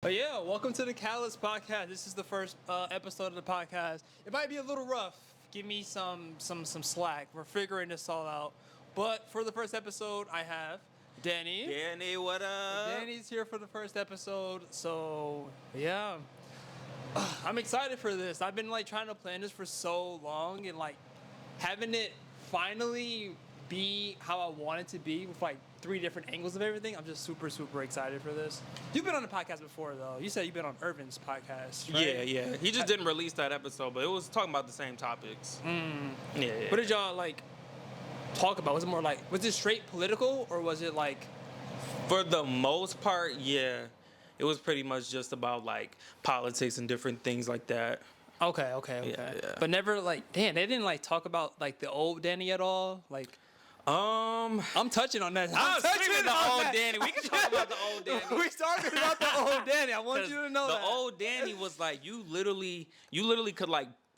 But yeah, welcome to the Catalyst Podcast. This is the first episode of the podcast. It might be a little rough. Give me some slack. We're figuring this all out. But for the first episode, I have Danny. Danny, what up? Danny's here for the first episode. So yeah, I'm excited for this. I've been trying to plan this for so long, and having it finally be how I want it to be with three different angles of everything. I'm just super excited for this. You've been on the podcast before though. You said you've been on Irvin's podcast, right? Yeah. He just didn't release that episode, but it was talking about the same topics. Yeah. What did y'all talk about? Was it more was it straight political, or was it For the most part, yeah. It was pretty much just about politics and different things like that. Okay. Yeah. But never damn, they didn't talk about the old Danny at all? I'm touching on that. I'm touching screaming the on old that. Danny. We can talk about the old Danny. We talking about the old Danny. I want you to know the that. old Danny was you literally could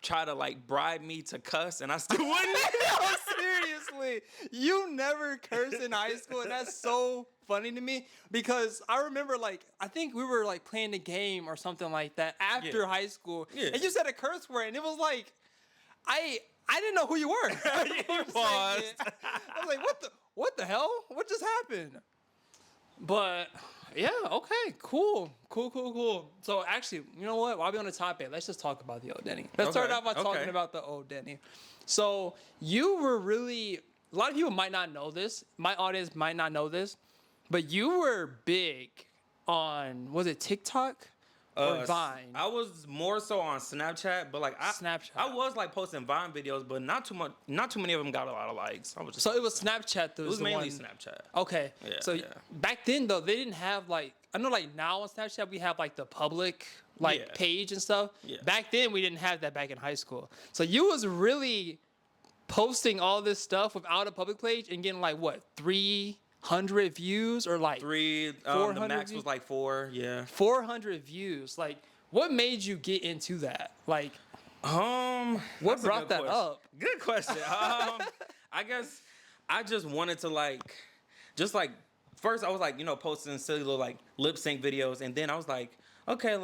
try to bribe me to cuss, and I still wouldn't. No, seriously, you never cursed in high school, and that's so funny to me because I remember I think we were playing the game or something like that after high school, and you said a curse word, and it was I didn't know who you were. You paused. I was what the hell? What just happened? But yeah, okay, cool. So actually, you know what? While we're on the topic, let's just talk about the old Denny. Let's start off by talking about the old Denny. So you were really, a lot of people might not know this. My audience might not know this, but you were big on, was it TikTok or Vine? I was more so on Snapchat, but Snapchat. I was posting Vine videos, but not too many of them got a lot of likes. I was just So it was Snapchat that it was was mainly one. Snapchat. Okay. Yeah, So yeah. back then though, they didn't have I know now on Snapchat we have the public Yeah. page and stuff. Yeah. Back then we didn't have that back in high school. So you was really posting all this stuff without a public page and getting 300 views or 3, the 400 max views? was 4, yeah. 400 views. What made you get into that? What That's a brought good that question. up? Good question. I guess I just wanted to first I was posting silly little lip sync videos, and then I was okay,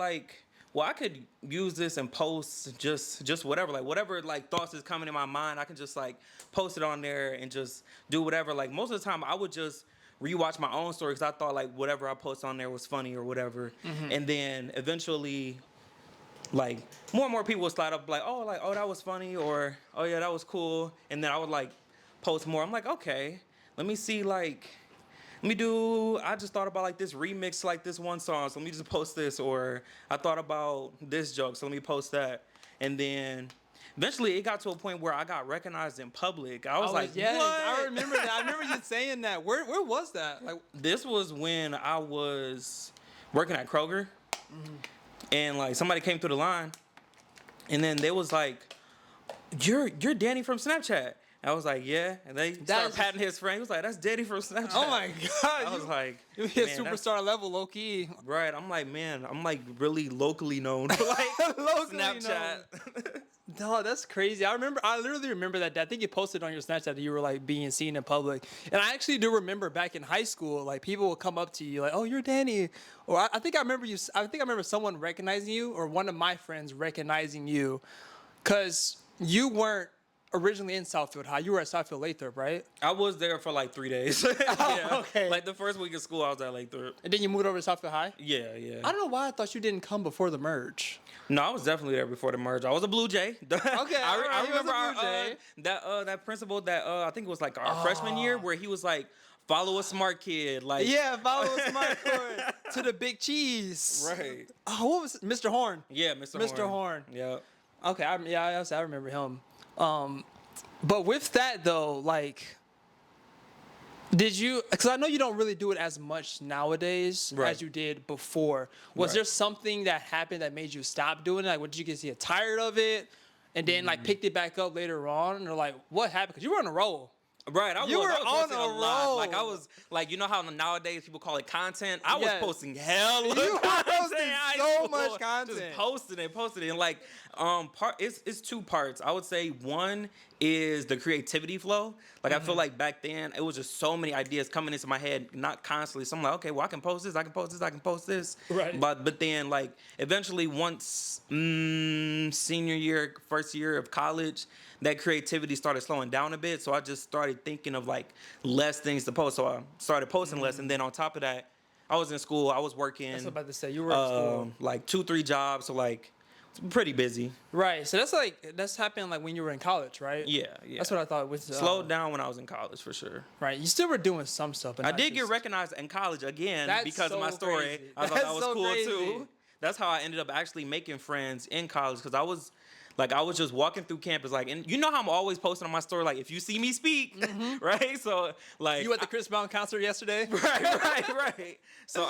well, I could use this and post just whatever, whatever thoughts is coming in my mind, I can just post it on there and just do whatever. Most of the time I would just rewatch my own story because I thought whatever I post on there was funny or whatever. And then eventually more and more people would slide up oh that was funny, or oh yeah, that was cool. And then I would post more. I'm okay, let me see I just thought about this remix this one song, so let me just post this. Or I thought about this joke, so let me post that. And then eventually it got to a point where I got recognized in public. I was yes, what? I remember that. I remember you saying that. Where was that? This was when I was working at Kroger, and somebody came through the line, and then they was you're Danny from Snapchat. I was yeah, and they started patting his friend. He was that's Danny from Snapchat. Oh my god! I was you hit superstar level, low key. Right. I'm man, I'm really locally known for Snapchat. No, that's crazy. I literally remember that. I think you posted on your Snapchat that you were being seen in public, and I actually do remember back in high school, people would come up to you oh, you're Danny, or I think I remember you. I think I remember someone recognizing you, or one of my friends recognizing you, because you weren't originally in Southfield High. You were at Southfield Lathrop, right? I was there for 3 days. Oh, okay. The first week of school, I was at Lathrop. And then you moved over to Southfield High? Yeah. I don't know why I thought you didn't come before the merge. No, I was definitely there before the merge. I was a Blue Jay. Okay, I remember that principal that I think it was our freshman year, where he was follow a smart kid. Yeah, follow a smart kid to the big cheese. Right. Oh, what was it? Mr. Horn? Yeah, Mr. Horn. Yeah. Okay, I remember him. But with that though, did you? Because I know you don't really do it as much nowadays as you did before. Was there something that happened that made you stop doing it? Did you get tired of it, and then picked it back up later on, or what happened? Because you were on a roll. Right, You were on a roll. I was you know how nowadays people call it content. I was posting hella You were content. posting so much content. Just posting it, and it's 2 parts. I would say one is the creativity flow. Like I feel like back then it was just so many ideas coming into my head, not constantly. So I'm like, okay, well I can post this, I can post this, I can post this. Right. But then like eventually once senior year, first year of college, that creativity started slowing down a bit. So I just started thinking of like less things to post. So I started posting less, and then on top of that, I was in school. I was working. That's what I'm about to say. You were in school. Like 2-3 jobs. So like pretty busy. Right. So that's happened like when you were in college, right? Yeah. That's what I thought was Slowed down when I was in college for sure. Right. You still were doing some stuff, but I not did get just- recognized in college again That's because of my so story. crazy. I thought That's that was so cool crazy. too. That's how I ended up actually making friends in college, because I was just walking through campus, like, and you know how I'm always posting on my story, like, if you see me speak, right? So like You at the Chris Brown concert yesterday? right. So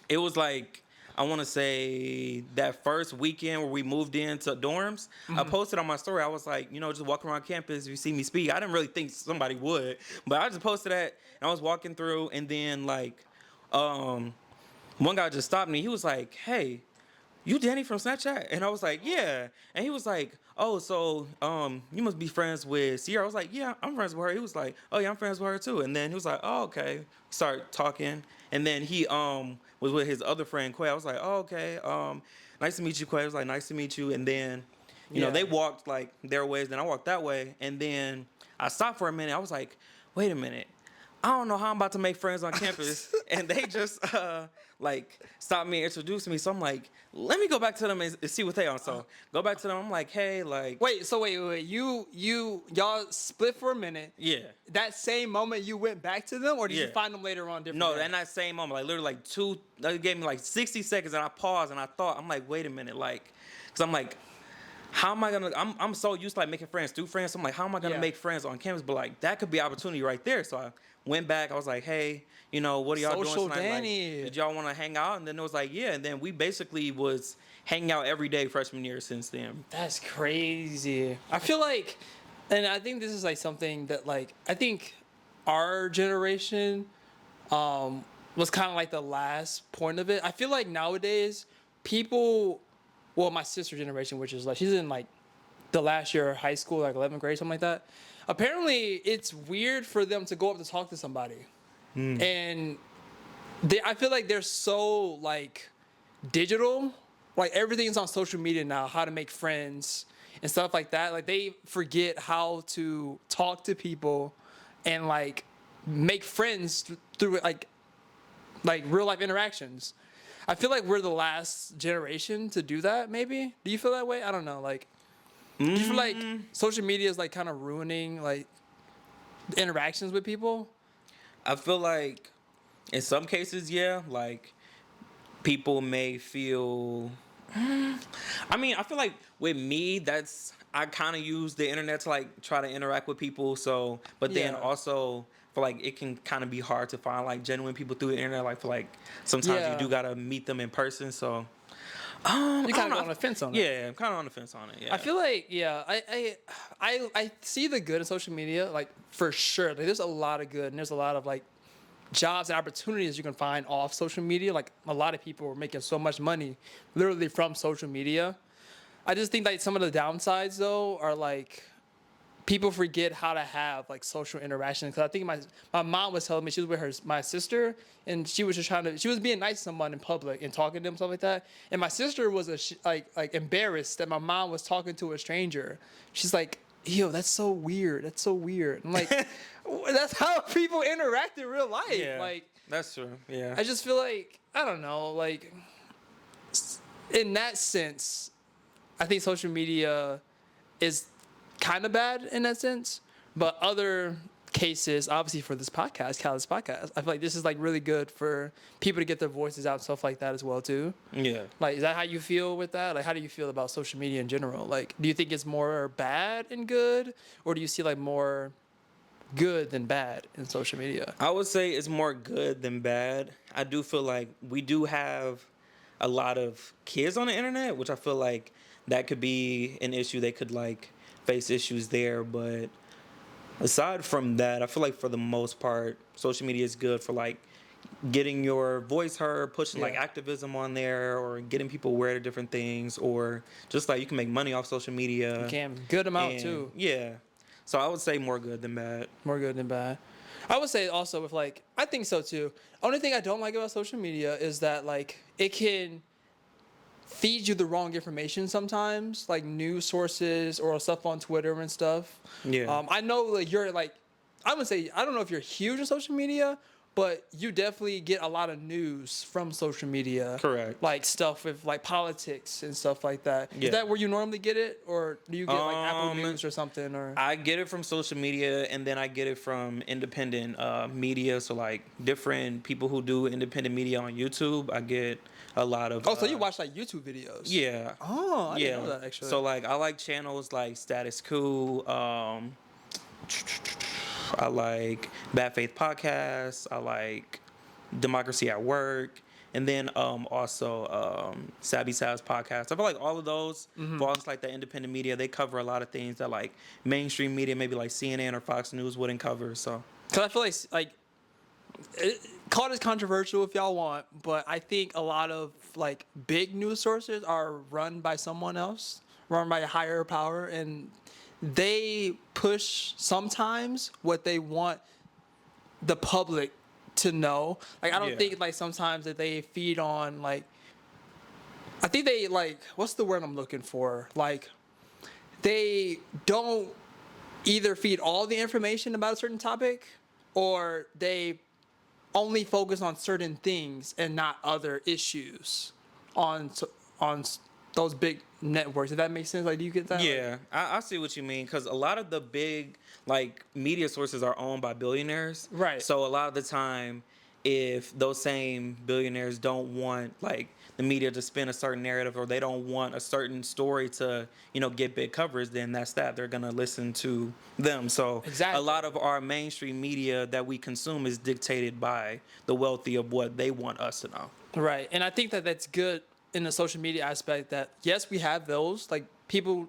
it was like, I want to say that first weekend where we moved into dorms, I posted on my story. I was like, just walking around campus. If you see me speak, I didn't really think somebody would, but I just posted that, and I was walking through, and then like, one guy just stopped me. He was like, "Hey, you Danny from Snapchat?" And I was like, "Yeah." And he was like, "Oh, so you must be friends with Sierra." I was like, "Yeah, I'm friends with her." He was like, "Oh yeah, I'm friends with her too." And then he was like, "Oh, okay." Start talking, and then he was with his other friend Quay. I was like, "Oh, okay. Nice to meet you, Quay." I was like, "Nice to meet you." And then Yeah. they walked like their ways, then I walked that way, and then I stopped for a minute. I was like, "Wait a minute. I don't know how I'm about to make friends on campus." And they just like stopped me and introduced me. So I'm like, let me go back to them and see what they on. So go back to them. I'm like, hey, like, Wait. Y'all split for a minute. yeah. That same moment you went back to them, or did you Yeah. find them later on? Different. No, day? in that same moment, like literally like they gave me like 60 seconds, and I paused and I thought, I'm like, wait a minute, like, because I'm like, how am I gonna? I'm so used to like making friends through friends. So I'm like, how am I gonna Yeah. make friends on campus? But like that could be opportunity right there. So I went back. I was like, hey, what are y'all Social doing tonight? Danny. Like, did y'all want to hang out? And then it was like, yeah. And then we basically was hanging out every day freshman year since then. That's crazy. I feel like, and I think this is like something that like I think our generation was kind of like the last point of it. I feel like nowadays people, well, my sister generation, which is like she's in like the last year of high school, like 11th grade, something like that. Apparently, it's weird for them to go up to talk to somebody, and I feel like they're so like digital, like everything's on social media now, how to make friends and stuff like that. Like they forget how to talk to people and like make friends through like real life interactions. I feel like we're the last generation to do that. Maybe. Do you feel that way? I don't know. Like, do you feel like social media is like kind of ruining like interactions with people? I feel like in some cases, yeah, like people may feel. I mean, I feel like with me, I kind of use the internet to like try to interact with people. So, but then Yeah. also feel like it can kind of be hard to find like genuine people through the internet. Like, like sometimes Yeah. you do gotta meet them in person. So, You I kind don't of know. go on the fence on it. Yeah, I'm kind of on the fence on it. Yeah, I feel like I see the good in social media, like for sure. Like there's a lot of good and there's a lot of like jobs and opportunities you can find off social media. Like a lot of people are making so much money literally from social media. I just think like some of the downsides though are like people forget how to have like social interaction. Because I think my mom was telling me she was with my sister and she was just she was being nice to someone in public and talking to them, stuff like that. And my sister was like embarrassed that my mom was talking to a stranger. She's like, "Yo, that's so weird. That's so weird." I'm like, that's how people interact in real life. yeah, Like, that's true. Yeah, I just feel like, I don't know, like in that sense, I think social media is kind of bad in that sense. But other cases, obviously for this podcast, Cal's podcast, I feel like this is like really good for people to get their voices out and stuff like that as well too. yeah. Like, is that how you feel with that? Like, how do you feel about social media in general? Like, do you think it's more bad and good, or do you see like more good than bad in social media? I would say it's more good than bad. I do feel like we do have a lot of kids on the internet, which I feel like that could be an issue. They could like face issues there, but aside from that, I feel like for the most part, social media is good for like getting your voice heard, pushing like Yeah. activism on there, or getting people aware of different things, or just like you can make money off social media. Can good amount And, too. Yeah. So I would say more good than bad. More good than bad. I would say also with like I think so too. Only thing I don't like about social media is that like it can feed you the wrong information sometimes, like news sources or stuff on Twitter and stuff. Yeah. I know like you're like I would say I don't know if you're huge on social media, but you definitely get a lot of news from social media. Correct. Like stuff with like politics and stuff like that. Yeah. Is that where you normally get it, or do you get like Apple Um, News or something? Or I get it from social media, and then I get it from independent media. So like different people who do independent media on YouTube, I get a lot of. oh, so you watch like YouTube videos? Yeah. Oh, I Yeah. didn't know that actually. So like I like channels like Status Quo. I like Bad Faith Podcast. I like Democracy at Work. And then also Sabby Sab's podcast. I feel like all of those falls into like the independent media. They cover a lot of things that like mainstream media, maybe like CNN or Fox News wouldn't cover. So Because I feel like call it as controversial if y'all want, but I think a lot of like big news sources are run by someone else, run by a higher power, and they push sometimes what they want the public to know. Like I don't Yeah. think like sometimes that they feed on like I think they like what's the word I'm looking for? Like they don't either feed all the information about a certain topic or they only focus on certain things and not other issues on those big networks. If that makes sense, like do you get that? yeah, I see what you mean, because a lot of the big like media sources are owned by billionaires. Right. So a lot of the time, if those same billionaires don't want like the media to spin a certain narrative, or they don't want a certain story to get big coverage, then that's that. They're gonna listen to them. So Exactly. a lot of our mainstream media that we consume is dictated by the wealthy of what they want us to know. Right. And I think that that's good in the social media aspect that yes, we have those like people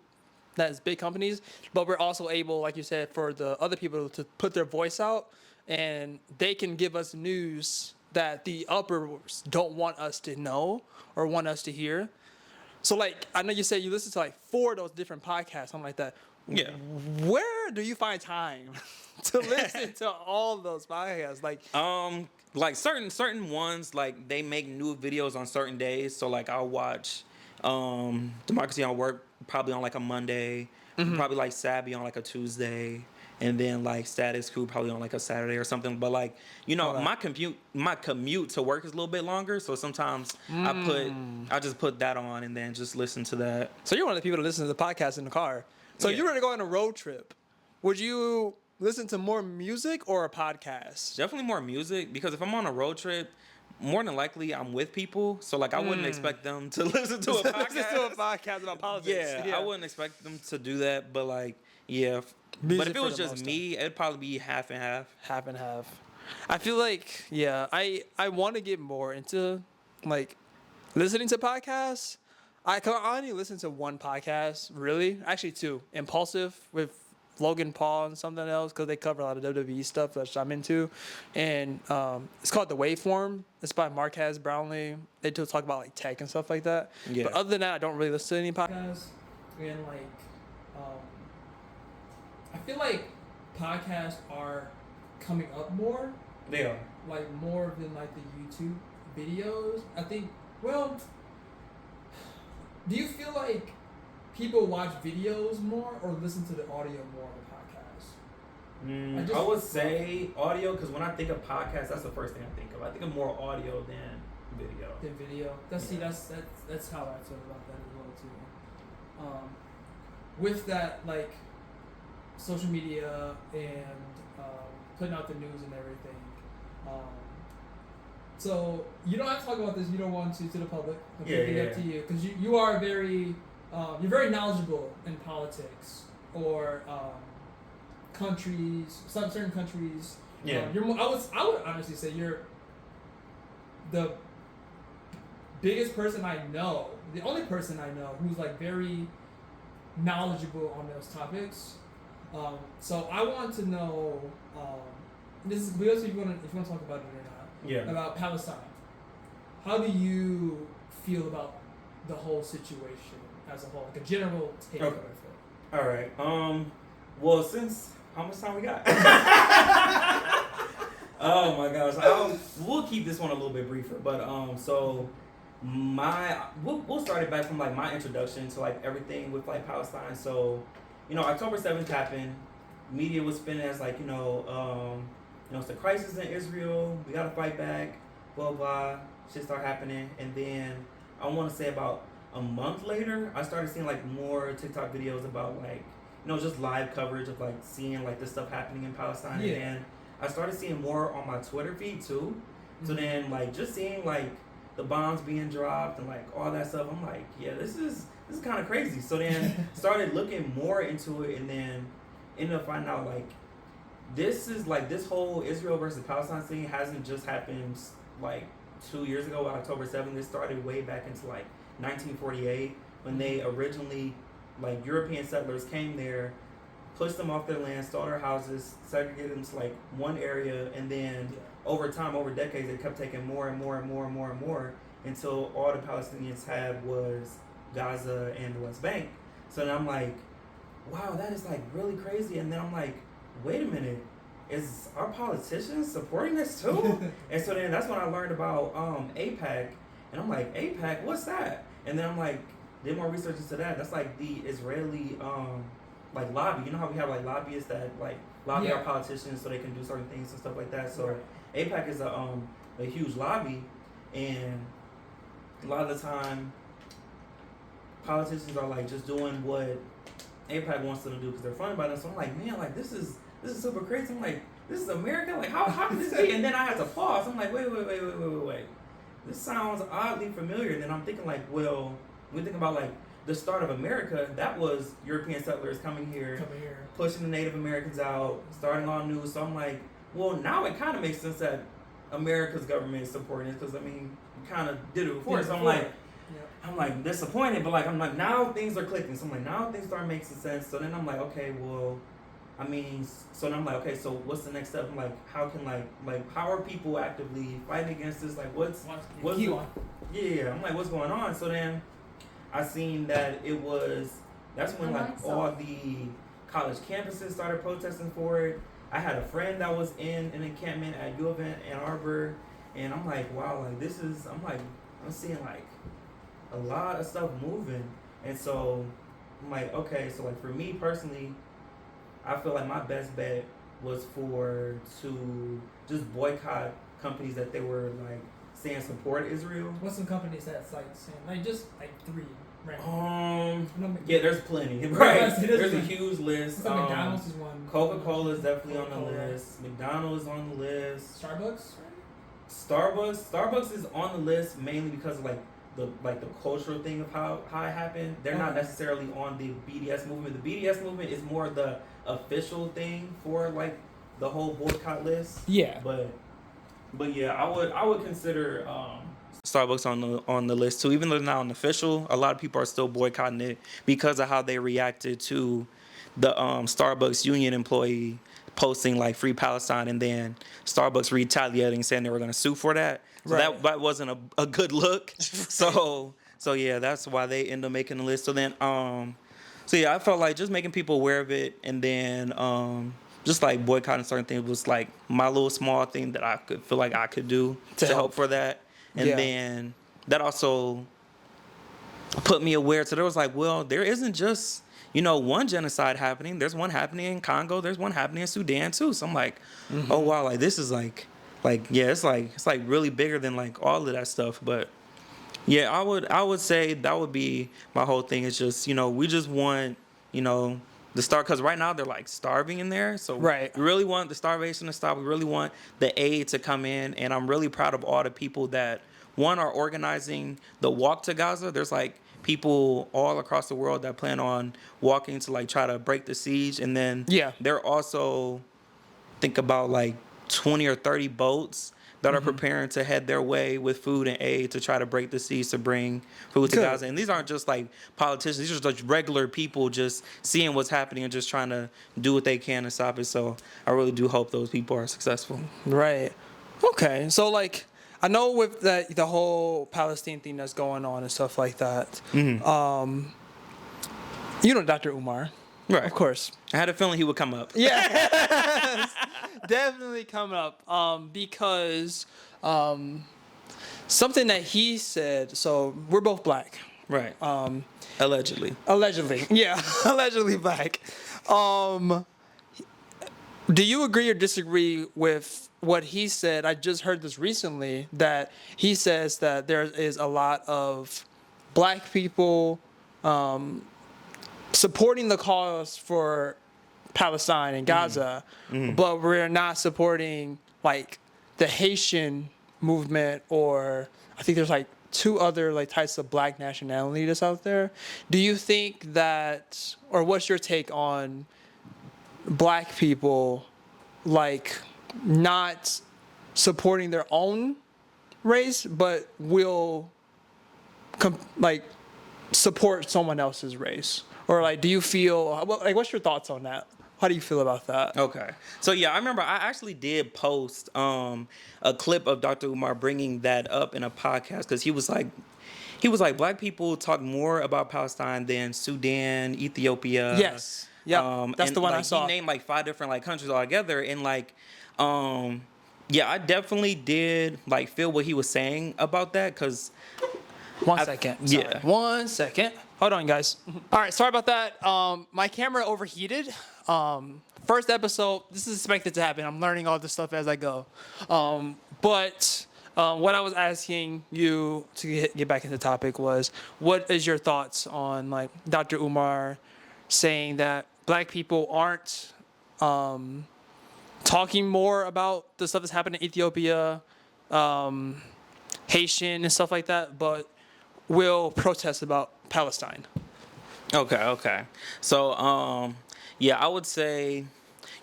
that's big companies, but we're also able, like you said, for the other people to put their voice out and they can give us news that the uppers don't want us to know or want us to hear. So like I know you said you listen to like 4 of those different podcasts, something like that. Yeah. Where do you find time to listen to all those podcasts? Like certain ones, like they make new videos on certain days. So like I'll watch Democracy on Work probably on like a Monday, probably like Sabby on like a Tuesday, and then like Status Quo probably on like a Saturday or something. But like Okay. my commute to work is a little bit longer, so sometimes I just put that on and then just listen to that. So you're one of the people that listen to the podcast in the car. So if you Yeah. were to go on a road trip, would you listen to more music or a podcast? Definitely more music, because if I'm on a road trip, more than likely I'm with people, so like I wouldn't expect them to listen to a podcast. Listen to a podcast about politics. Yeah, I wouldn't expect them to do that, but like, yeah. Music But if it for was the just most me, it'd probably be half and half. Half and half. I feel like, yeah, I want to get more into like listening to podcasts. I only listen to one podcast, really. Actually, 2. Impulsive with Logan Paul and something else, because they cover a lot of WWE stuff that I'm into. And it's called The Waveform. It's by Marquez Brownlee. They do talk about like tech and stuff like that. Yeah. But other than that, I don't really listen to any podcasts. And like, I feel like podcasts are coming up more. They are. Like more than like the YouTube videos. I think, well, do you feel like people watch videos more or listen to the audio more on the podcast? I just- I would say audio, because when I think of podcasts, that's the first thing I think of. I think of more audio than video. Than video. That's how I feel about that as well too. With that, like social media and putting out the news and everything. So you don't have to talk about this. You don't want to the public. I'll leave it up to you, because you are very you're very knowledgeable in politics or countries, some certain countries. Yeah. I would honestly say you're the biggest person I know, the only person I know who's like very knowledgeable on those topics. So I want to know. This is because if you want to talk about it or not. Yeah. about Palestine. How do you feel about the whole situation as a whole, like a general take of Okay. it? All right. Well, since how much time we got? Oh my gosh. We'll keep this one a little bit briefer, but so we'll start it back from like my introduction to like everything with like Palestine. So, October 7th happened. Media was spinning as like, it's a crisis in Israel. We gotta fight back. Blah blah. Shit start happening, and then I want to say about a month later, I started seeing like more TikTok videos about like, just live coverage of like seeing like this stuff happening in Palestine, Yeah. and then I started seeing more on my Twitter feed too. So then like just seeing like the bombs being dropped and like all that stuff, I'm like, yeah, this is kind of crazy. So then started looking more into it, and then ended up finding out like this whole Israel versus Palestine thing hasn't just happened like 2 years ago, October 7th. It started way back into like 1948 when they originally, like, European settlers came there, pushed them off their land, stole their houses, segregated them to like one area, and then over time, over decades, they kept taking more and more and more and more and more until all the Palestinians had was Gaza and the West Bank. So then I'm like, wow, that is like really crazy. And then I'm like, wait a minute, is our politicians supporting this too? And so then that's when I learned about AIPAC, and I'm like, AIPAC, what's that? And then I'm like, did more research into that. That's like the Israeli like lobby. You know how we have like lobbyists that like lobby our politicians so they can do certain things and stuff like that. So AIPAC is a huge lobby, and a lot of the time politicians are like just doing what AIPAC wants them to do because they're funded by them. So I'm like, man, like this is super crazy. I'm like, this is America. Like how can this be? And then I had to pause. I'm like, wait. This sounds oddly familiar. And then I'm thinking like, well, when we think about like the start of America, that was European settlers coming here, pushing the Native Americans out, starting all new. So I'm like, well, now it kind of makes sense that America's government is supporting it because I mean, we kind of did it before. So I'm like disappointed, but like I'm like now things are clicking. So I'm like now things start making sense. So then I'm like, okay, well, I mean, so then I'm like, okay, so what's the next step? I'm like, how can like how are people actively fighting against this? Like what's I'm like, what's going on? So then I seen that that's when like all the college campuses started protesting for it. I had a friend that was in an encampment at U of Ann Arbor, and I'm like, wow, like I'm seeing like a lot of stuff moving. And so I'm like, okay, so like for me personally, I feel like my best bet was to just boycott companies that they were like saying support Israel. What's some companies that's like saying like just like three? Right. Yeah, there's plenty. Right. There's a plenty. huge list. McDonald's is one. Coca-Cola is definitely on the list. McDonald's is on the list. Starbucks is on the list mainly because of the cultural thing of how it happened. They're not necessarily on the BDS movement. The BDS movement is more the official thing for like the whole boycott list. Yeah. But yeah, I would consider Starbucks on the list too. Even though they're not official, a lot of people are still boycotting it because of how they reacted to the Starbucks union employee posting like Free Palestine, and then Starbucks retaliating saying they were going to sue for that. So that wasn't a good look. So yeah, that's why they end up making the list. So then so yeah, I felt like just making people aware of it, and then just like boycotting certain things was like my little small thing that I could feel like I could do to help for that. And then that also put me aware. So there was like, well, there isn't just, one genocide happening. There's one happening in Congo. There's one happening in Sudan too. So I'm like, oh wow, like this is like yeah, it's like really bigger than like all of that stuff. But yeah, I would say that would be my whole thing. It's just, we just want, the start, because right now they're like starving in there. So we really want the starvation to stop. We really want the aid to come in. And I'm really proud of all the people that, one, are organizing the walk to Gaza. There's like people all across the world that plan on walking to like try to break the siege. And then they're also, think about like 20 or 30 boats that are preparing to head their way with food and aid to try to break the siege to bring food to Gaza. And these aren't just like politicians. These are just regular people just seeing what's happening and just trying to do what they can to stop it. So I really do hope those people are successful. Right. Okay, so like I know with that the whole Palestine thing that's going on and stuff like that. You know Dr. Umar, Right. of course. I had a feeling he would come up. Yeah, definitely coming up. Because something that he said. So we're both black. Right. Allegedly. Allegedly, yeah, allegedly black. Do you agree or disagree with what he said? I just heard this recently that he says that there is a lot of black people supporting the cause for Palestine and Gaza, but we're not supporting like the Haitian movement, or I think there's like two other like types of black nationality that's out there. Do you think that, or what's your take on black people like not supporting their own race, but will like support someone else's race? Or like, do you feel like what's your thoughts on that? How do you feel about that? Okay. So yeah, I remember I actually did post a clip of Dr. Umar bringing that up in a podcast because he was like black people talk more about Palestine than Sudan, Ethiopia. Yes. Yeah. That's and, the one like, I saw. He named like 5 different like countries all together, and like yeah, I definitely did like feel what he was saying about that because One second. Sorry. yeah. 1 second. Hold on, guys. All right. Sorry about that. My camera overheated. First episode. This is expected to happen. I'm learning all this stuff as I go. But what I was asking you to get back into the topic was, what is your thoughts on like Dr. Umar saying that black people aren't talking more about the stuff that's happening in Ethiopia, Haitian and stuff like that, but will protest about Palestine? Okay. So yeah, I would say,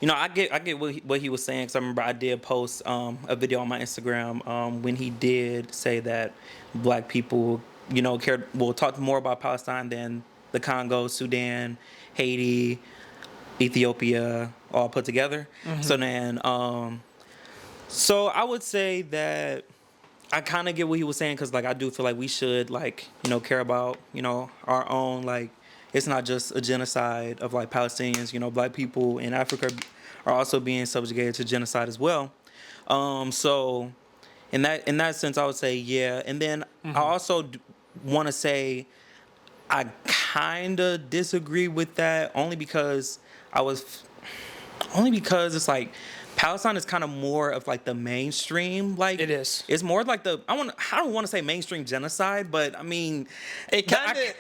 you know, I get what he was saying, because I remember I did post a video on my Instagram when he did say that black people, you know, will talk more about Palestine than the Congo, Sudan, Haiti, Ethiopia, all put together. So then, so I would say that I kind of get what he was saying, because like I do feel like we should, like, you know, care about, you know, our own, like, it's not just a genocide of like Palestinians. You know, black people in Africa are also being subjugated to genocide as well. So in that sense, I would say yeah. And then I also want to say I kind of disagree with that, only because it's like Palestine is kind of more of like the mainstream, like It is. It's more like I don't want to say mainstream genocide, but I mean, It kinda-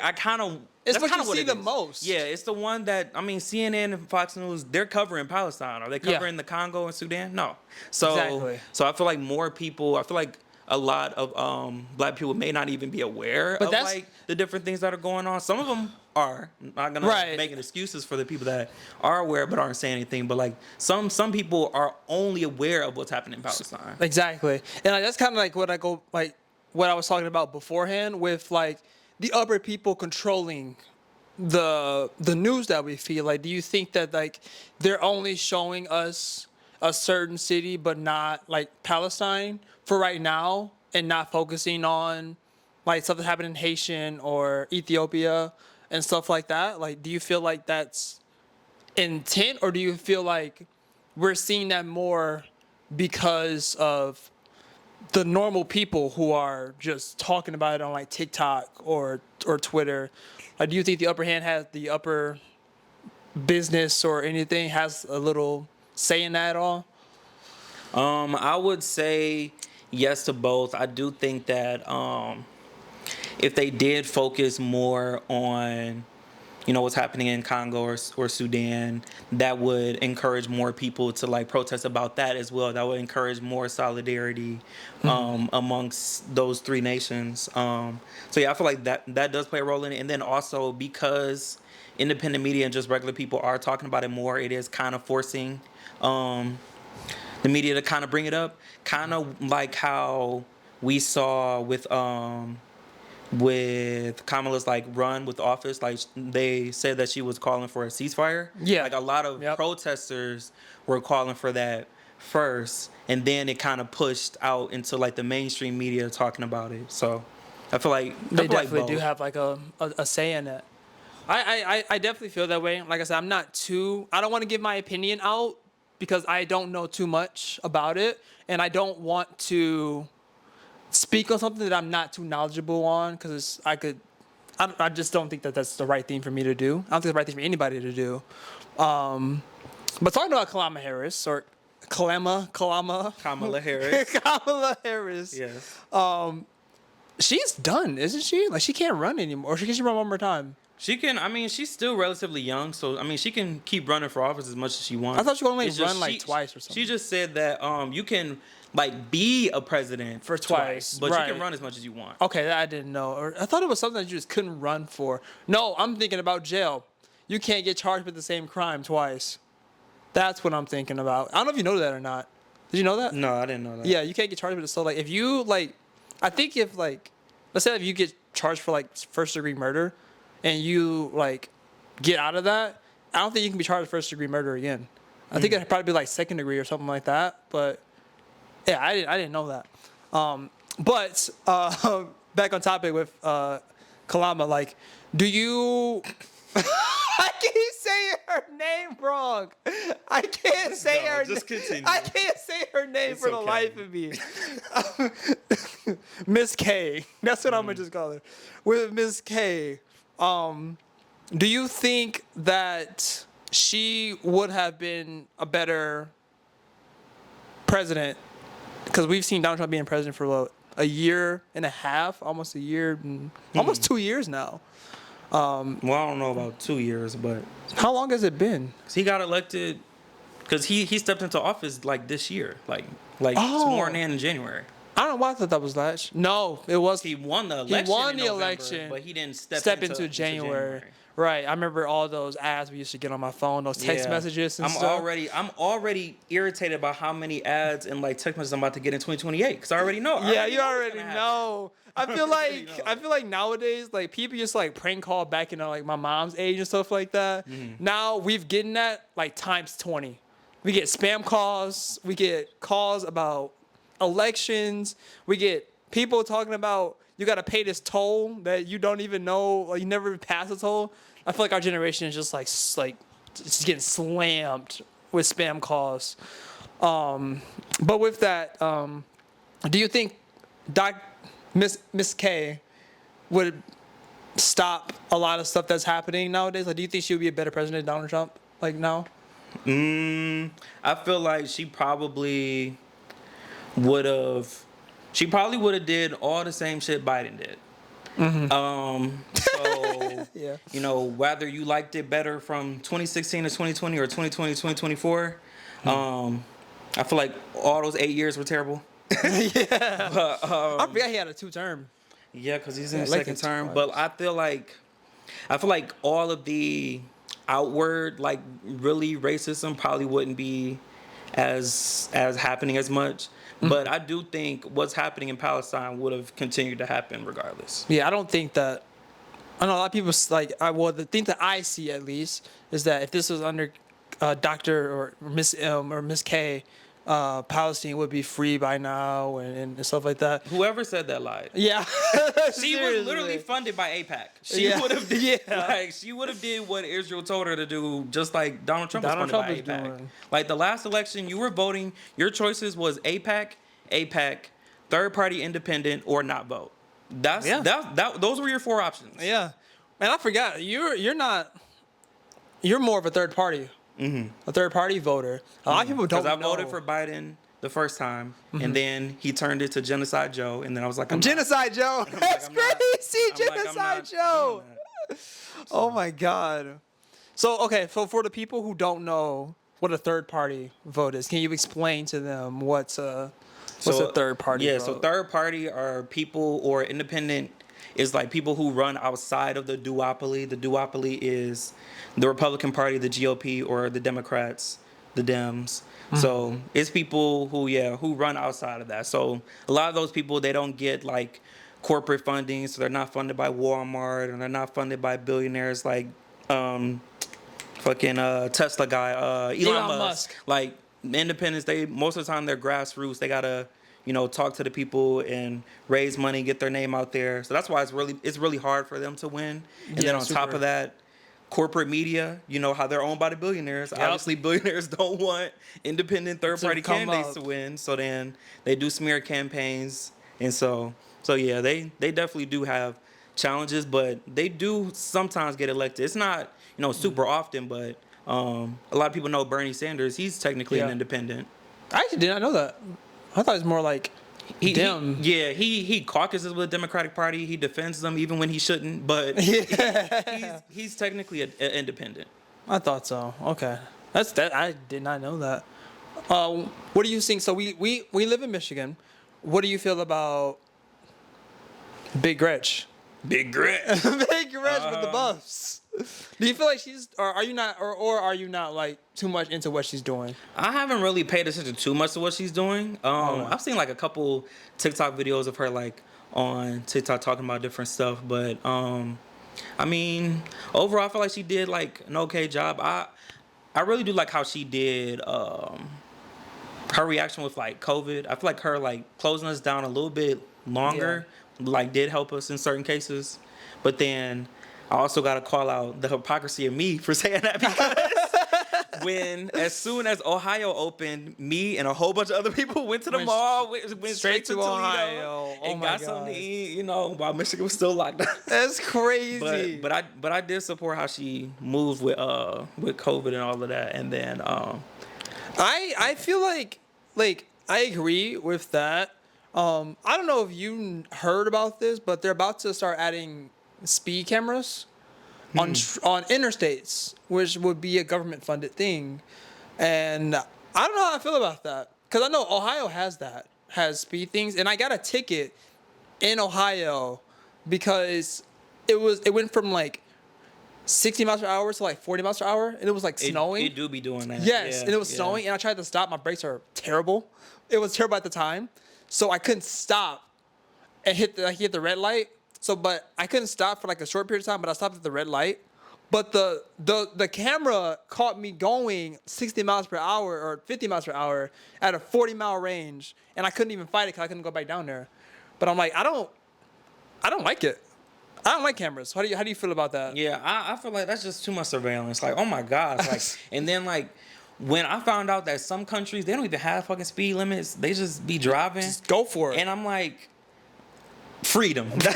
I kind of. It's That's what kinda you see it the is. most. Yeah, it's the one that, I mean, CNN and Fox News, they're covering Palestine. Are they Yeah. covering the Congo and Sudan? No. So Exactly. so I feel like more people. I feel like a lot of black people may not even be aware But of that's- like the different things that are going on. Some of them are. I'm not gonna Right. make excuses for the people that are aware but aren't saying anything. But like some people are only aware of what's happening in Palestine. Exactly. And like, that's kind of like what I was talking about beforehand with like the upper people controlling the news that we feel. Like, do you think that like they're only showing us a certain city but not like Palestine for right now, and not focusing on like stuff that happened in Haitian or Ethiopia and stuff like that? Like, do you feel like that's intent, or do you feel like we're seeing that more because of the normal people who are just talking about it on like TikTok or Twitter? Like, do you think the upper business or anything has a little say in that at all? I would say yes to both. I do think that if they did focus more on, you know, what's happening in Congo or Sudan, that would encourage more people to like protest about that as well. That would encourage more solidarity amongst those three nations. So yeah, I feel like that does play a role in it. And then also because independent media and just regular people are talking about it more, it is kind of forcing the media to kind of bring it up, kind of like how we saw with Kamala's like run with office. Like they said that she was calling for a ceasefire. Yeah. Like a lot of Yep. protesters were calling for that first, and then it kind of pushed out into like the mainstream media talking about it. So I feel like They feel like definitely do both. have like a say in it. I definitely feel that way. Like I said, I don't want to give my opinion out because I don't know too much about it, and I don't want to speak on something that I'm not too knowledgeable on because I just don't think that that's the right thing for me to do. I don't think it's the right thing for anybody to do. But talking about Kamala Harris or Kamala Harris. Kamala Harris. Yes. She's done, isn't she? Like she can't run anymore. Or can she run one more time? She can. I mean, she's still relatively young, so I mean, she can keep running for office as much as she wants. I thought she could only It's just run like twice or something. She just said that you can like be a president For twice, but right. you can run as much as you want. Okay, that I didn't know. Or I thought it was something that you just couldn't run for. No, I'm thinking about jail. You can't get charged with the same crime twice. That's what I'm thinking about. I don't know if you know that or not. Did you know that? No, I didn't know that. Yeah, you can't get charged with it. So like, if you like, I think if like, let's say if you get charged for like first degree murder, and you like get out of that, I don't think you can be charged with first degree murder again. I think it'd probably be like second degree or something like that. But yeah, I didn't know that. But back on topic with Kalama, like, do you? I keep saying her name wrong. I can't say her. Just continue. I can't say her name It's for the okay. life of me. Miss K. That's what I'm gonna just call her. With Miss K, do you think that she would have been a better president? Because we've seen Donald Trump being president for what, a year and a half, almost a year, almost 2 years now. Well, I don't know about 2 years, but How long has it been? he got elected because he stepped into office like this year, like Oh. sworn in January. I don't know why I thought that was last. No, it was. He won the election. won in the November, election, but he didn't step into January. Right. I remember all those ads we used to get on my phone, those text Yeah. messages and I'm stuff. already irritated about how many ads and like text messages I'm about to get in 2028 because I already know. Yeah, you what's already gonna happen. know. I feel already like know. I feel like nowadays, like people just like prank call back in like my mom's age and stuff like that. Now we've getting that like times 20. We get spam calls. We get calls about elections. We get people talking about you got to pay this toll that you don't even know, like you never pass a toll. I feel like our generation is just like just getting slammed with spam calls. But with that, do you think Miss K would stop a lot of stuff that's happening nowadays? Like, do you think she would be a better president than Donald Trump? Like now? I feel like she probably would have. She probably would have did all the same shit Biden did. So Yeah. you know, whether you liked it better from 2016 to 2020 or 2020 to 2024, I feel like all those 8 years were terrible. Yeah. But, I forgot he had a 2-term. yeah, because he's in Yeah, his like second it's term. twice. But I feel like all of the outward, like really racism probably wouldn't be as happening as much. But I do think what's happening in Palestine would have continued to happen regardless. Yeah, I don't think that. I know a lot of people like. The thing that I see at least is that if this was under Dr. or Miss M or Miss K, Palestine would be free by now and stuff like that. Whoever said that lied. Yeah, She was literally funded by AIPAC. She Yeah. would have Yeah. like she would have did what Israel told her to do, just like Donald Trump Donald was Trump funded is by AIPAC. doing. Like the last election, you were voting. Your choices was AIPAC, third party independent, or not vote. Those were your 4 options. Yeah, man, I forgot you're not. You're more of a third party. A third party voter. A lot of people don't Because know. I voted for Biden the first time, and then he turned it to Genocide Joe, and then I was like, I'm not- Genocide Joe. That's I'm not- crazy. I'm like, I'm Genocide not Joe. doing that. Oh my God. So okay, so for the people who don't know what a third party vote is, can you explain to them what's a third party Yeah, vote? so third party are people, or independent is like people who run outside of the duopoly. The duopoly is the Republican Party, the GOP, or the Democrats, the Dems. So it's people who run outside of that. So a lot of those people, they don't get like corporate funding, so they're not funded by Walmart, and they're not funded by billionaires like fucking Tesla guy, Elon Musk. Like independents, they most of the time they're grassroots. They gotta, talk to the people and raise money, get their name out there. So that's why it's really hard for them to win. And then on top of that, corporate media, how they're owned by the billionaires. Yep. Obviously, billionaires don't want independent third-party come candidates up. to win. So then they do smear campaigns, and so yeah, they definitely do have challenges, but they do sometimes get elected. It's not super often, but a lot of people know Bernie Sanders. He's technically an independent. I actually did not know that. I thought it was more like Dem. He caucuses with the Democratic Party. He defends them even when he shouldn't, but he's technically an independent. I thought so. Okay, that's that. I did not know that. What do you think? So we live in Michigan. What do you feel about Big Gretch? Big Gretch. Big Gretch with the buffs. Do you feel like she's, or are you not, or are you not like too much into what she's doing? I haven't really paid attention too much to what she's doing. I've seen like a couple TikTok videos of her like on TikTok talking about different stuff, but I mean, overall, I feel like she did like an okay job. I really do like how she did her reaction with like COVID. I feel like her like closing us down a little bit longer like did help us in certain cases, but then I also got to call out the hypocrisy of me for saying that, because as soon as Ohio opened, me and a whole bunch of other people went to the mall, went straight to Toledo Ohio. and got something to eat, while Michigan was still locked down. That's crazy. But I did support how she moved with COVID and all of that, and then I feel like I agree with that. I don't know if you heard about this, but they're about to start adding speed cameras on interstates, which would be a government funded thing. And I don't know how I feel about that, because I know Ohio has speed things, and I got a ticket in Ohio because it went from like 60 miles per hour to like 40 miles per hour, and it was like snowing. It do be doing that. Yes, yeah, and it was snowing, and I tried to stop. My brakes are terrible. It was terrible at the time, so I couldn't stop and hit the red light. But I couldn't stop for like a short period of time, but I stopped at the red light. But the camera caught me going 60 miles per hour or 50 miles per hour at a 40-mile range, and I couldn't even fight it because I couldn't go back down there. But I'm like, I don't like it. I don't like cameras. How do you feel about that? Yeah, I feel like that's just too much surveillance. Like, oh my gosh, like, and then like when I found out that some countries they don't even have fucking speed limits, they just be driving. Just go for it. And I'm like, freedom. Literally,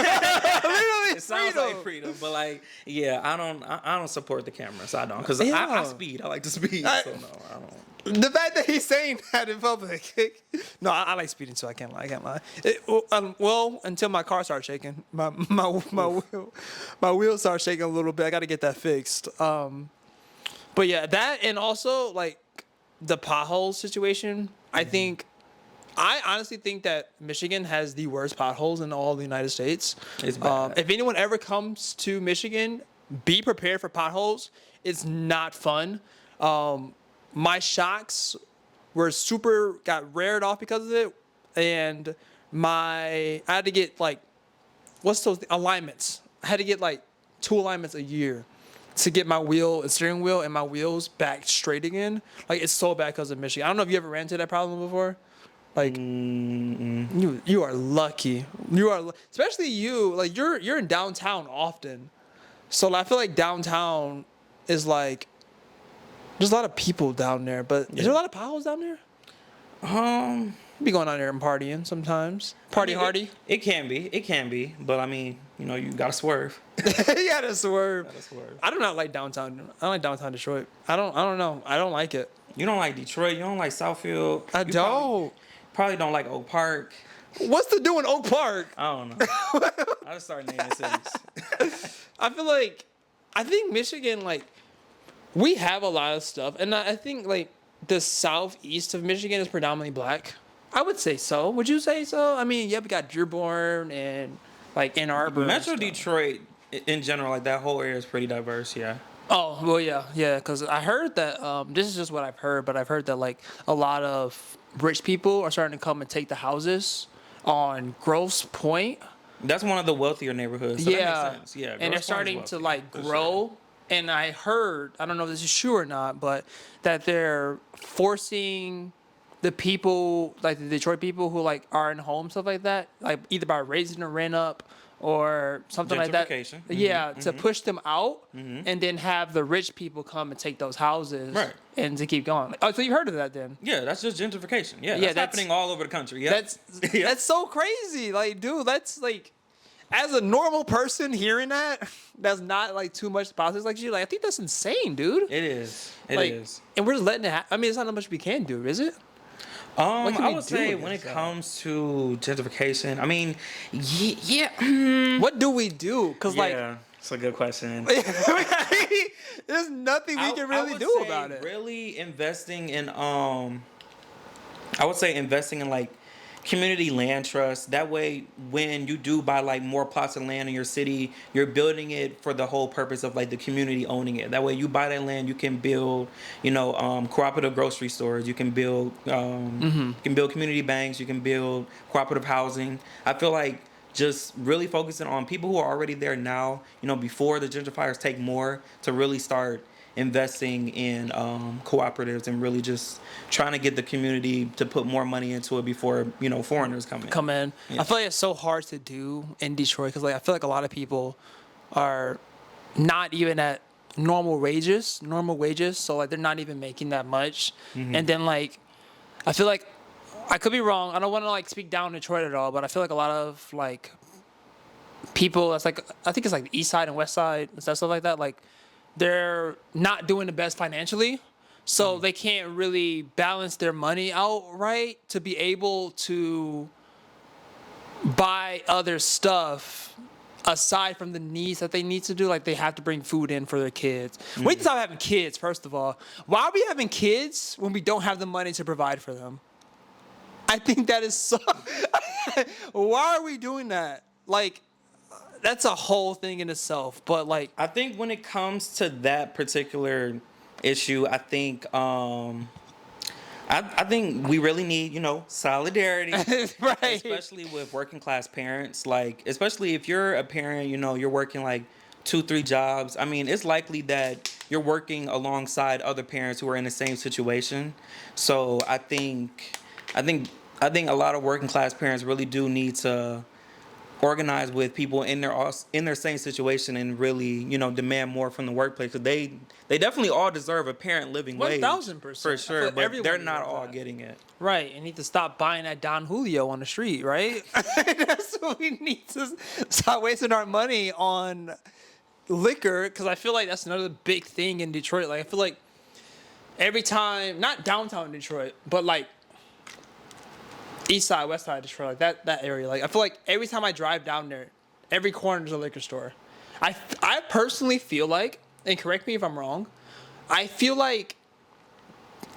it sounds like freedom, but like, yeah, I don't support the cameras. I don't, because I speed. I like to speed. So no, I don't. The fact that he's saying that in public. No, I like speeding too. I can't lie. Well, until my car starts shaking, my wheels start shaking a little bit. I got to get that fixed. But yeah, that, and also like the pothole situation. I honestly think that Michigan has the worst potholes in all the United States. It's bad. If anyone ever comes to Michigan, be prepared for potholes. It's not fun. My shocks got reared off because of it, and I had to get like, what's those alignments? I had to get like 2 alignments a year to get my steering wheel and my wheels back straight again. Like, it's so bad because of Michigan. I don't know if you ever ran into that problem before. Like, you are lucky. Especially you. Like, you're in downtown often, so I feel like downtown is like, there's a lot of people down there. But is there a lot of potholes down there? Be going out there and partying sometimes. Hardy. It can be, but I mean, you gotta swerve. You gotta swerve. I do not like downtown. I don't like downtown Detroit. I don't know. I don't like it. You don't like Detroit. You don't like Southfield. I don't. Probably don't like Oak Park. What's to do in Oak Park? I don't know. I just started naming cities. I think Michigan, like, we have a lot of stuff, and I think like the southeast of Michigan is predominantly black. I would say so. Would you say so? I mean, yeah, we got Dearborn and like Ann Arbor. Metro Detroit in general, like that whole area is pretty diverse. Yeah. Oh well, yeah. Because I heard that this is just what I've heard, but I've heard that like a lot of rich people are starting to come and take the houses on Grosse Point. That's one of the wealthier neighborhoods. So that makes sense. Yeah. And they're starting to like grow and I heard, I don't know if this is true or not, but that they're forcing the people, like the Detroit people who like are in homes, stuff like that, like either by raising the rent up or something like that. Gentrification. Yeah, to push them out, and then have the rich people come and take those houses, Right. and to keep going. Oh, so you've heard of that then? Yeah, that's just gentrification. Yeah, Yeah, that's happening all over the country. Yeah, That's that's so crazy. Like, dude, that's like, as a normal person hearing that, that's not like too much politics like you. Like, I think that's insane, dude. it is. It like, is. and we're just letting it happen. I mean, it's not much we can do, is it? What can I we would do say against when it that? comes to gentrification, I mean, yeah, What do we do? Because like, yeah, it's a good question. there's nothing we can really would do say about it. Really investing in I would say investing in like community land trusts. That way, when you do buy like more plots of land in your city, you're building it for the whole purpose of like the community owning it. That way, you buy that land, you can build, cooperative grocery stores. You can build, you can build community banks. You can build cooperative housing. I feel like just really focusing on people who are already there now. Before the gentrifiers take more, to really start investing in cooperatives and really just trying to get the community to put more money into it before foreigners come in. Yeah. I feel like it's so hard to do in Detroit because like I feel like a lot of people are not even at normal wages, so like they're not even making that much. And then like I feel like, I could be wrong, I don't want to like speak down Detroit at all, but I feel like a lot of like people that's like, I think it's like the east side and west side and stuff like that, like they're not doing the best financially, so they can't really balance their money out right to be able to buy other stuff aside from the needs that they need to do. Like they have to bring food in for their kids. We need to stop having kids, first of all. Why are we having kids when we don't have the money to provide for them? I think that is so... Why are we doing that? Like, that's a whole thing in itself. But like, I think when it comes to that particular issue, I think I think we really need, solidarity. right. Especially with working class parents. Like, especially if you're a parent, you're working like 2-3 jobs. I mean, it's likely that you're working alongside other parents who are in the same situation. So I think a lot of working class parents really do need to organize with people in their same situation and really, demand more from the workplace, because they definitely all deserve a parent living wage. 1000%. For sure, but they're not all that. getting it. Right, and need to stop buying that Don Julio on the street, right? That's what we need to stop wasting our money on liquor, because I feel like that's another big thing in Detroit. Like, I feel like every time, not downtown Detroit, but like east side, west side Detroit, like that area. Like, I feel like every time I drive down there, every corner is a liquor store. I personally feel like, and correct me if I'm wrong, I feel like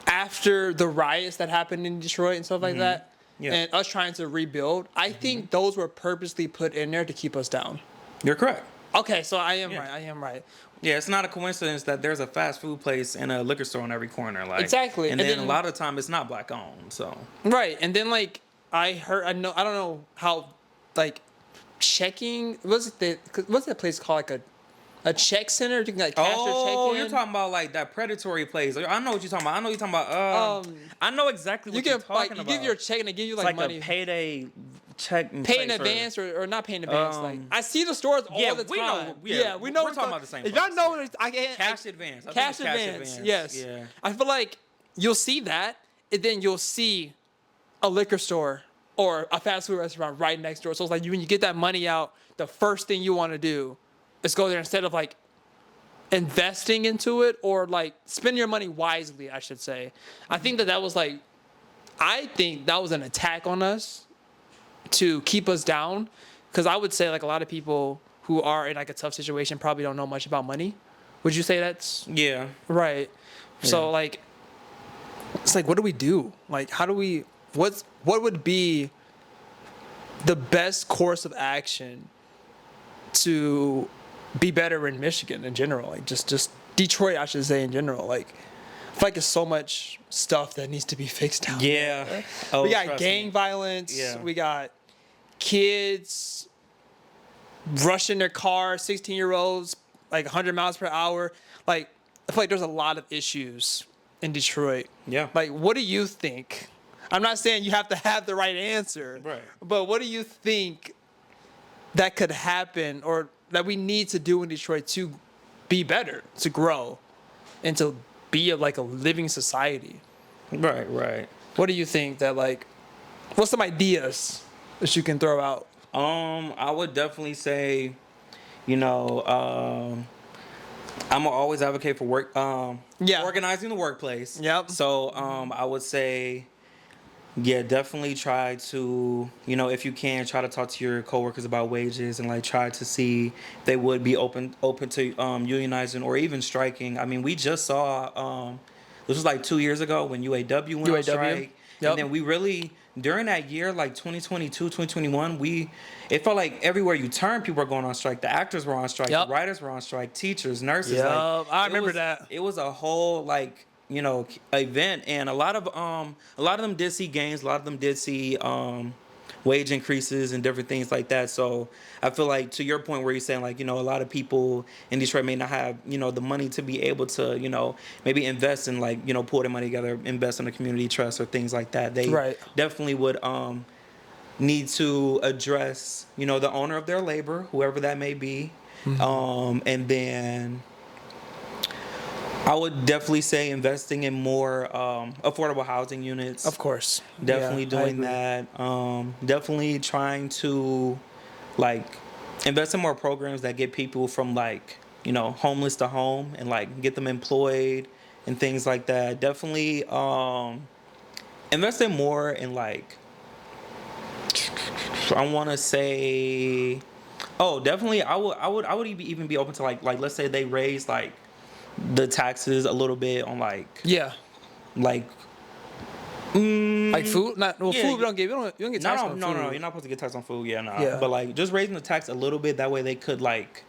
after the riots that happened in Detroit and stuff like that, and us trying to rebuild, I think those were purposely put in there to keep us down. You're correct. Okay, so I am right. Yeah, it's not a coincidence that there's a fast food place and a liquor store on every corner. Like, exactly. And then a lot of the time it's not black owned. So right, and then like I don't know how, like, checking, what's that place called, like a check center? You can like cash your check in. You're talking about like that predatory place. I know what you're talking about. I know exactly what you're talking about. You give your check and they give you it's like like money. a payday check. Pay in advance or not pay in advance. Like, I see the stores all the time. We know. We know. We're talking about the same. If y'all know, I can't. Cash advance. I think Cash it's cash advance. Yes. Yeah. I feel like you'll see that, and then you'll see a liquor store or a fast food restaurant right next door. So it's like when you get that money out, the first thing you want to do is go there instead of like investing into it or like spend your money wisely, I should say. I think that was like, I think that was an attack on us to keep us down, because I would say like a lot of people who are in like a tough situation probably don't know much about money. Would you say that's right? Yeah. So like, it's like, what do we do? Like, how do we? What would be the best course of action to be better in Michigan in general? Like just Detroit, I should say, in general. Like, I feel like there's so much stuff that needs to be fixed down there. We got gang violence. Yeah. We got kids rushing their cars, 16-year-olds like 100 miles per hour. Like, I feel like there's a lot of issues in Detroit. Yeah. Like, what do you think? I'm not saying you have to have the right answer. Right. But what do you think that could happen or that we need to do in Detroit to be better, to grow, and to be like a living society? Right. What do you think that like, what's some ideas that you can throw out? I would definitely say, you know, I'm gonna always advocate for work. Yeah. Organizing the workplace. Yep. So, I would say, yeah, definitely try to, you know, if you can, try to talk to your coworkers about wages and like try to see if they would be open to unionizing or even striking. I mean, we just saw this was like 2 years ago when UAW went on strike. Yep. And then we really, during that year, like 2022, 2021, it felt like everywhere you turn, people were going on strike. The actors were on strike. Yep. The writers were on strike. Teachers, nurses. Yep. Like, I remember that. It was a whole, like, you know, event. And a lot of them did see gains. A lot of them did see wage increases and different things like that. So I feel like, to your point where you're saying, like, you know, a lot of people in Detroit may not have, you know, the money to be able to, you know, maybe invest in, like, you know, pull their money together, invest in a community trust or things like that. They definitely would need to address, you know, the owner of their labor, whoever that may be. And then I would definitely say investing in more affordable housing units. Of course. Definitely Yeah, doing that. Definitely trying to, like, invest in more programs that get people from, like, you know, homeless to home and, like, get them employed and things like that. Definitely invest in more in, like, I want to say, definitely I would even be open to, like let's say they raise, like, the taxes a little bit on, like, like food. Food we don't get. You don't get taxed on food. No, you're not supposed to get taxed on food. Yeah. Yeah. But, like, just raising the tax a little bit, that way they could, like,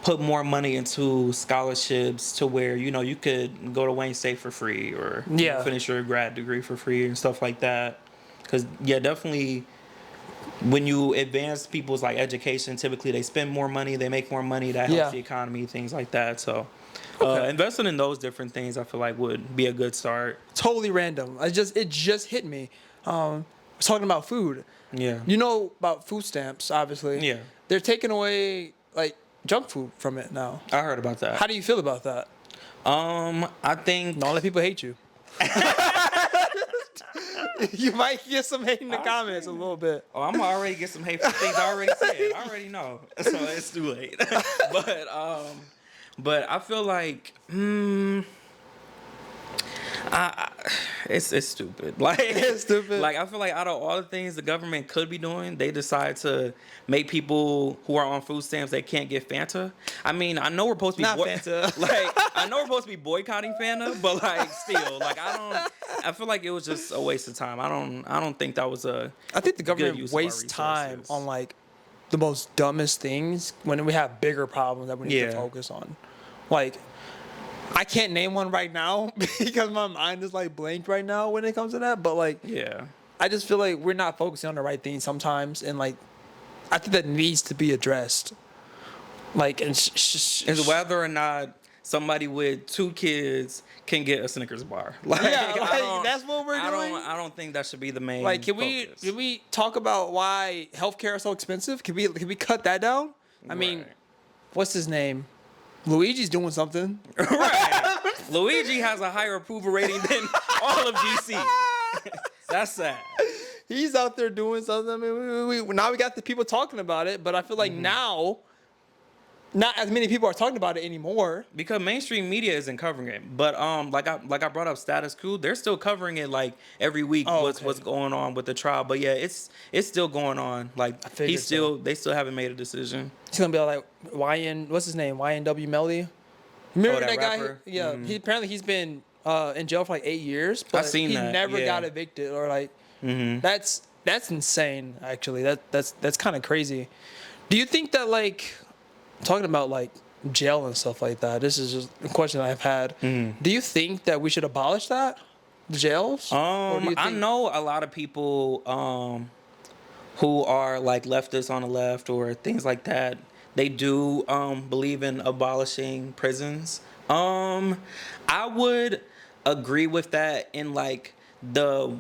put more money into scholarships to where, you know, you could go to Wayne State for free or finish your grad degree for free and stuff like that. Because, yeah, definitely when you advance people's, like, education, typically they spend more money, they make more money, that helps the economy, things like that. So investing in those different things, I feel like would be a good start. Totally random. It just hit me. Talking about food. Yeah. You know about food stamps, obviously. Yeah. They're taking away, like, junk food from it now. I heard about that. How do you feel about that? I think Don't let people hate you. You might get some hate in the comments a little bit. Oh, I'm already get some hate for things I already said. I already know, so it's too late. But I feel like it's stupid. Like, It's stupid. Like, I feel like out of all the things the government could be doing, they decide to make people who are on food stamps that can't get Fanta. I mean, I know we're supposed to be Not Fanta. like, I know we're supposed to be boycotting Fanta, but, like, still, like, I feel like it was just a waste of time. I don't think that was a. I think the good government use of our wastes time resources. on, like, the most dumbest things when we have bigger problems that we need to focus on. Like, I can't name one right now because my mind is, like, blank right now when it comes to that. But, like, I just feel like we're not focusing on the right things sometimes, and, like, I think that needs to be addressed. Like, is whether or not somebody with 2 kids can get a Snickers bar. Like, that's what we're doing. I don't think that should be the main. Like, can focus. we talk about why healthcare is so expensive? Can we cut that down? I mean, what's his name? Luigi's doing something. Right. Luigi has a higher approval rating than all of DC. That's sad. He's out there doing something. I mean, now we got the people talking about it, but I feel like now, not as many people are talking about it anymore. Because mainstream media isn't covering it. But like I brought up Status Quo, they're still covering it, like, every week. What's going on with the trial. But yeah, it's still going on. Like, they still haven't made a decision. He's gonna be like what's his name? YNW Melly. Remember that guy? rapper? Yeah. He's been in jail for like 8 years, but he never got evicted or like. That's insane. Actually, that's kind of crazy. Do you think that, like, talking about, like, jail and stuff like that, this is just a question I've had. Do you think that we should abolish that, the jails? I know a lot of people who are, like, leftists on the left or things like that. they do believe in abolishing prisons. I would agree with that in like the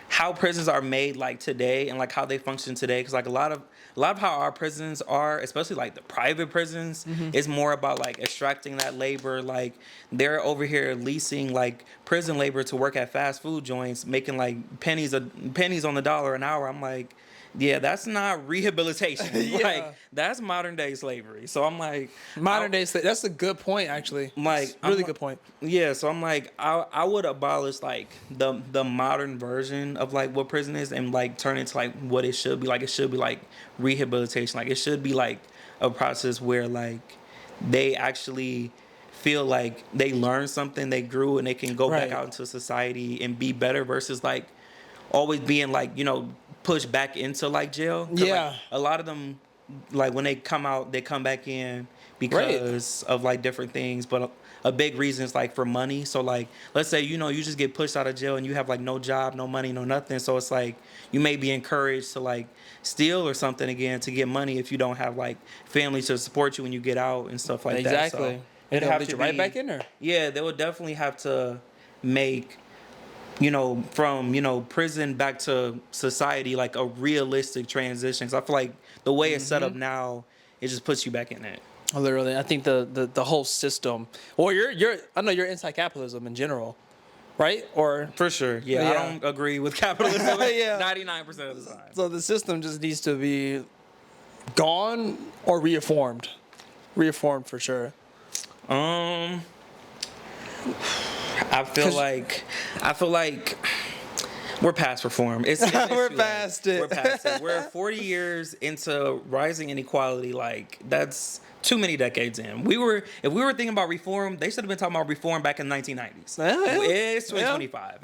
how prisons are made like today and like how they function today, because like a lot of how our prisons are, especially like the private prisons, is more about like extracting that labor. Like they're over here leasing like prison labor to work at fast food joints, making like pennies on the dollar an hour. I'm like, yeah, that's not rehabilitation. Yeah. Like that's modern day slavery. So I'm like, Modern day slave. That's a good point, actually. like Really I'm- good point. yeah, so I'm like, I would abolish like the modern version of like what prison is and like turn it to like what it should be. Like it should be like rehabilitation. Like it should be like a process where like they actually feel like they learned something, they grew, and they can go Right. back out into society and be better versus like always being like, pushed back into like jail. 'Cause, like, Yeah. a lot of them, like when they come out, they come back in because of like different things, but a big reason is like for money. So like, let's say you just get pushed out of jail and you have like no job, no money, no nothing. So it's like you may be encouraged to like steal or something again to get money if you don't have like family to support you when you get out and stuff like that. Exactly. So It'd it'd have lead to you right be- back in there. Yeah, they would definitely have to make from prison back to society like a realistic transition. 'Cause I feel like the way it's set up now, it just puts you back in it. Literally, I think the whole system. Well, I know you're anti-capitalism in general, right? Or For sure. Yeah, Yeah. I don't agree with capitalism Yeah. 99% of the time. so the system just needs to be gone or reformed. Reformed for sure. I feel 'Cause- like we're past reform. It's We're too late. past it. We're past it. We're 40 years into rising inequality. Like that's too many decades in. If we were thinking about reform, they should have been talking about reform back in the 1990s. Yeah, yeah. It's 2025.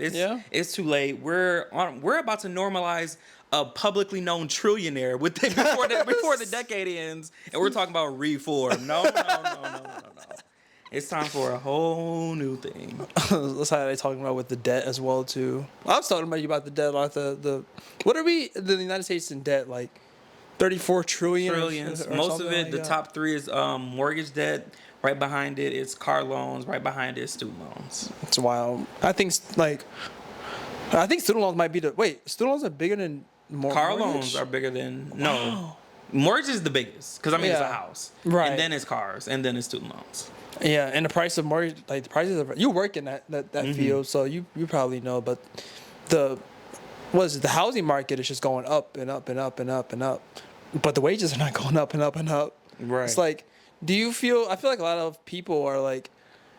It's too late. We're about to normalize a publicly known trillionaire before the decade ends, and we're talking about reform. No. It's time for a whole new thing. That's how they talking about with the debt as well too. I was talking about you about the debt, like the what are we the United States in debt, like 34 trillion. Trillions. or Most of something it, like the that? top three is mortgage debt. Right behind it is car loans. Right behind it is student loans. It's wild. I think student loans might be student loans are bigger than Car mortgage? loans are bigger than no. Mortgage is the biggest because it's a Yeah. house, Right. And then it's cars, and then it's student loans. Yeah, and the price of mortgage, like the prices of you work in that Mm-hmm. field, so you probably know. But the housing market is just going up and up and up and up and up, but the wages are not going up and up and up. Right. It's like, do you feel? I feel like a lot of people are like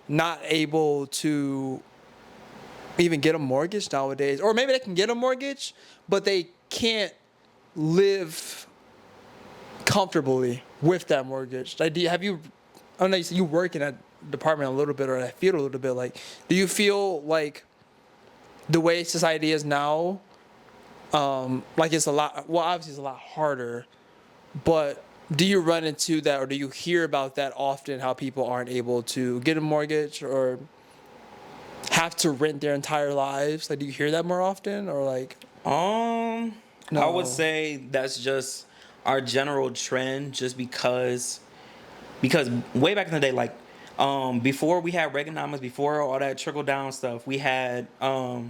not able to even get a mortgage nowadays, or maybe they can get a mortgage, but they can't live comfortably with that mortgage. Like, have you? I know you said you work in that department a little bit or that field a little bit. Like, do you feel like the way society is now, like it's a lot? Well, obviously it's a lot harder, but do you run into that, or do you hear about that often? How people aren't able to get a mortgage or have to rent their entire lives? Like, do you hear that more often, or like? I No. would say that's just our general trend, just because way back in the day, like before we had Reaganomics, before all that trickle down stuff, we had a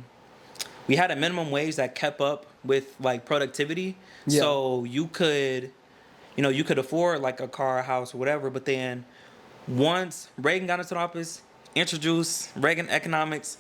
minimum wage that kept up with like productivity. Yeah. So you could afford like a car, a house, or whatever. But then once Reagan got into the office, introduced Reagan economics,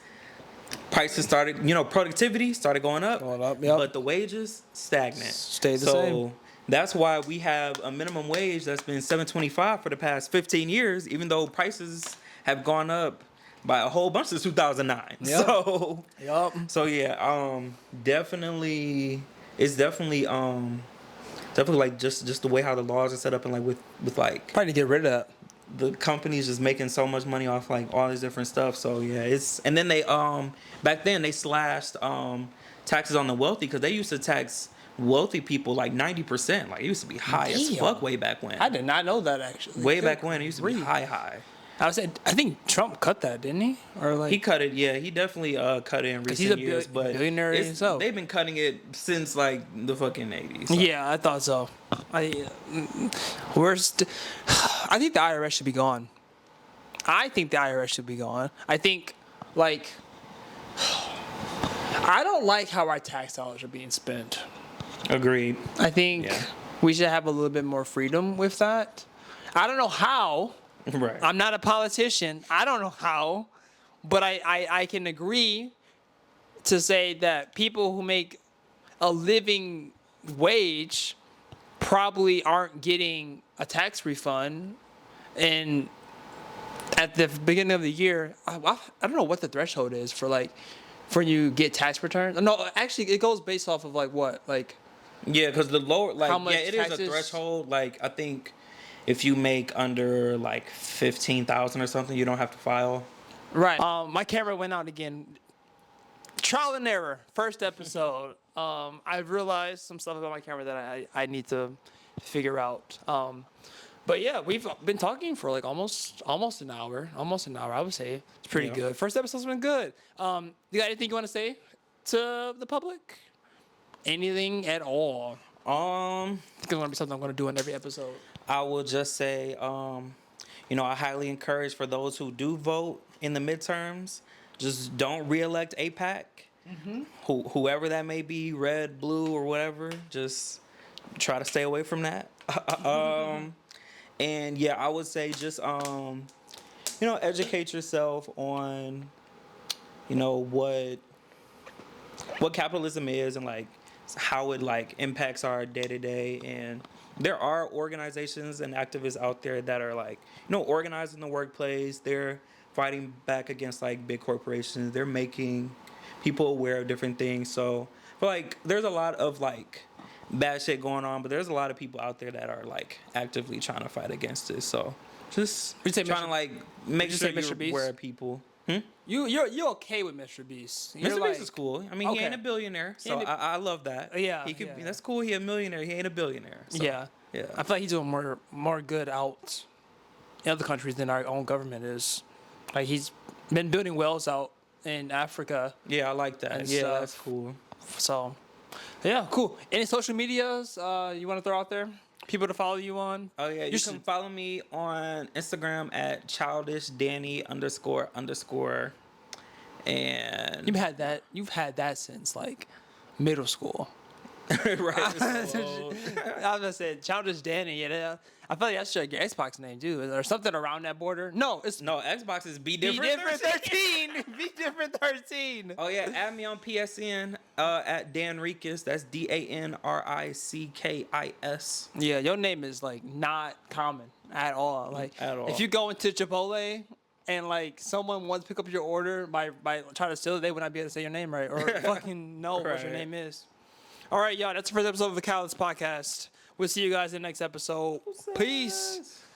prices started, productivity started going up, Yep. but the wages stagnant. Stayed the so same. that's why we have a minimum wage that's been $7.25 for the past 15 years, even though prices have gone up by a whole bunch since 2009. Yep. So Yup. yeah, definitely, it's definitely like just the way how the laws are set up, and like with like Trying to get rid of that. the companies just making so much money off like all this different stuff. So yeah, and then they back then they slashed taxes on the wealthy, because they used to tax wealthy people like 90%. Like it used to be high as Damn. fuck way back when. I did not know that actually. Way Good back when it used to be grief. high. I think Trump cut that, didn't he? Or like He cut it, yeah. He definitely cut it in he's recent a years, but billionaire himself. they've been cutting it since like the fucking 80s. So. Yeah, I thought so. Worst. I think the IRS should be gone. I think like I don't like how our tax dollars are being spent. Agreed. I think Yeah. we should have a little bit more freedom with that. I don't know how. Right. I'm not a politician. I don't know how, but I can agree to say that people who make a living wage probably aren't getting a tax refund. And at the beginning of the year, I don't know what the threshold is for like for you get tax returns. No, actually, it goes based off of like what, like Yeah, because the lower, like, How much yeah, it is a taxes? threshold. Like, I think if you make under like 15,000 or something, you don't have to file. right. My camera went out again. Trial and error. First episode. I've realized some stuff about my camera that I need to figure out. But yeah, we've been talking for like almost an hour. I would say it's pretty Yeah. good. First episode's been good. You got anything you want to say to the public? Anything at all? It's gonna be something I'm gonna do in every episode. I will just say, I highly encourage for those who do vote in the midterms, just don't reelect APAC. Whoever that may be, red, blue, or whatever, just try to stay away from that. And yeah, I would say just, educate yourself on, what capitalism is and like how it like impacts our day to day. And there are organizations and activists out there that are like, organized in the workplace. They're fighting back against like big corporations. They're making people aware of different things. So I feel like there's a lot of like bad shit going on, but there's a lot of people out there that are like actively trying to fight against it. So just Would you say trying Mr. to like make would you sure say Mr. you're Beast? aware of people. You're okay with Mr. Beast? You're Mr. like, Beast is cool. I mean, he Okay. ain't a billionaire, so ain't a- I love that. Yeah, he could. yeah. That's cool. He a millionaire. He ain't a billionaire. So, Yeah. yeah. I feel like he's doing more good out in other countries than our own government is. Like he's been building wells out in Africa. Yeah, I like that. And Yeah, stuff. that's cool. So, yeah, cool. Any social medias you want to throw out there? People to follow you on? Oh yeah, you should- can follow me on Instagram at childishdanny__. And You've had that since like middle school. right. I was gonna say Childish Danny. Yeah, I feel like that's your Xbox name too, or something around that border. No, it's No, Xbox is Be Be Different. Different 13. Be Different 13. Oh yeah, add me on PSN at Danricus. That's DANRICKIS. Yeah, your name is like not common at all. Like At all. if you go into Chipotle and like someone wants to pick up your order by trying to steal it, they would not be able to say your name right or fucking know what your Right. name is. All right, y'all. That's the first episode of the Callous Podcast. We'll see you guys in the next episode. Peace.